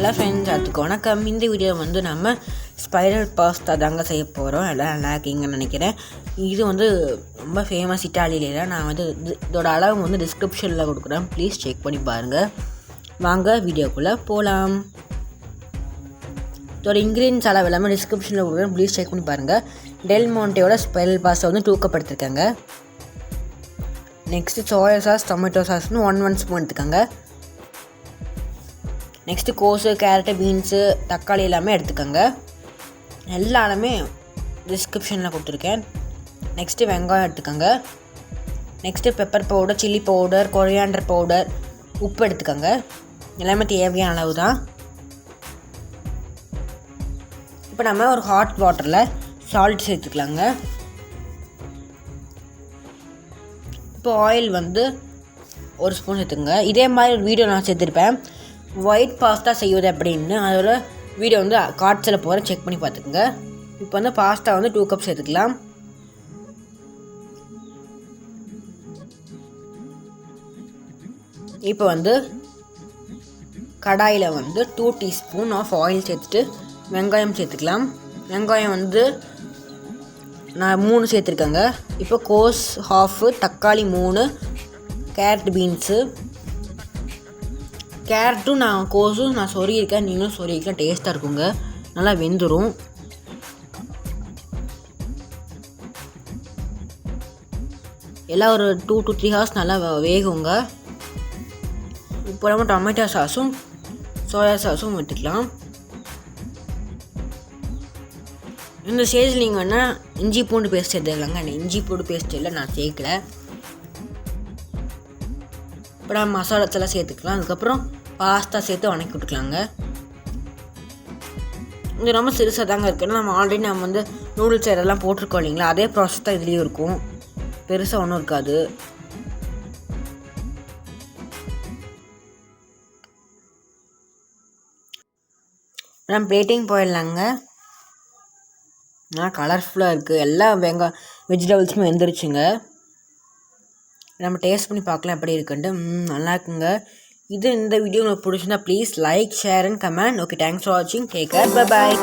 Hello friends, அதுக்கு வணக்கம். இந்த வீடியோ வந்து நம்ம ஸ்பைரல் பாஸ்தா தாங்க செய்ய போகிறோம். எல்லாம் நல்லா இருக்கீங்கன்னு நினைக்கிறேன். இது வந்து ரொம்ப ஃபேமஸ் இட்டாலியில். நான் வந்து இதோட அளவு வந்து டிஸ்கிரிப்ஷனில் கொடுக்குறேன், ப்ளீஸ் செக் பண்ணி பாருங்கள். வாங்க வீடியோக்குள்ளே போகலாம். இதோட இன்க்ரீடியன்ஸ் அளவு எல்லாமே டிஸ்கிரிப்ஷனில் கொடுக்குறேன், ப்ளீஸ் செக் பண்ணி பாருங்கள். டெல் மாண்டேயோட ஸ்பைரல் பாஸ்தா வந்து 2 கப் எடுத்துருக்காங்க. நெக்ஸ்ட்டு சோயா சாஸ், டொமேட்டோ சாஸ்னு 1 ஸ்பூன் எடுத்துக்கோங்க. நெக்ஸ்ட்டு கோஸு, கேரட்டு, பீன்ஸு, தக்காளி எல்லாமே எடுத்துக்கோங்க. எல்லாமே டிஸ்கிரிப்ஷனில் கொடுத்துருக்கேன். நெக்ஸ்ட்டு வெங்காயம் எடுத்துக்கோங்க. Next pepper powder, chilli powder, coriander powder, உப்பு எடுத்துக்கோங்க. எல்லாமே தேவையான அளவு தான். இப்போ நம்ம ஒரு ஹாட் வாட்டரில் சால்ட் சேர்த்துக்கலாங்க. இப்போ ஆயில் வந்து 1 ஸ்பூன் சேர்த்துக்கோங்க. இதே மாதிரி ஒரு வீடியோ நான் சேர்த்துருப்பேன், ஒயிட் பாஸ்தா செய்வது அப்படின்னு. அதோட வீடியோ வந்து கார்ட்ஸில் போகிறேன், செக் பண்ணி பார்த்துக்குங்க. இப்போ வந்து பாஸ்தா வந்து 2 கப் சேர்த்துக்கலாம். இப்போ வந்து கடாயில் வந்து 2 டீஸ்பூன் ஆஃப் ஆயில் சேர்த்துட்டு வெங்காயம் சேர்த்துக்கலாம். வெங்காயம் வந்து நான் 3 சேர்த்துருக்கேங்க. இப்போ கோஸ் ஹாஃபு, தக்காளி 3, கேரட், பீன்ஸு. கேரட்டும் கோஸும் நான் சொருகிருக்கேன், நீங்களும் சொருகிக்கலாம், டேஸ்ட்டாக இருக்குங்க, நல்லா வெந்துடும். எல்லாம் ஒரு 2 to 3 ஹவர்ஸ் நல்லா வேகுங்க. இப்போ நம்ம டொமேட்டோ சாஸும் சோயா சாஸும் எடுத்துக்கலாம். இந்த ஸ்டேஜில் நீங்கள் வேணால் இஞ்சி பூண்டு பேஸ்ட் எடுத்துக்கலாங்க. இஞ்சி பூண்டு பேஸ்ட் இல்லை, நான் சேர்க்கல. இப்போ நம்ம மசாலாத்தெல்லாம் சேர்த்துக்கலாம். அதுக்கப்புறம் பாஸ்தா சேர்த்து வணக்கி விட்டுக்கலாங்க. இது ரொம்ப சிறுசாக தாங்க இருக்குன்னா, நம்ம ஆல்ரெடி நம்ம வந்து நூடுல்ஸ் இதெல்லாம் போட்டிருக்கோம் இல்லைங்களா, அதே ப்ராசஸ் தான் இதுலேயும் இருக்கும், பெருசாக ஒன்றும் இருக்காது. நம்ம பிளேட்டிங் போயிடலாங்க. நல்லா கலர்ஃபுல்லாக இருக்குது, எல்லா வெஜிடபிள்ஸுமே வெந்துருச்சுங்க. நம்ம டேஸ்ட் பண்ணி பார்க்கலாம் எப்படி இருக்குன்ட்டு. நல்லா இருக்குங்க. இந்த வீடியோ உங்களுக்கு பிடிச்சிருந்தா please like, share and comment. Okay, thanks for வாட்சிங். டேக் கேர், பை பாய்.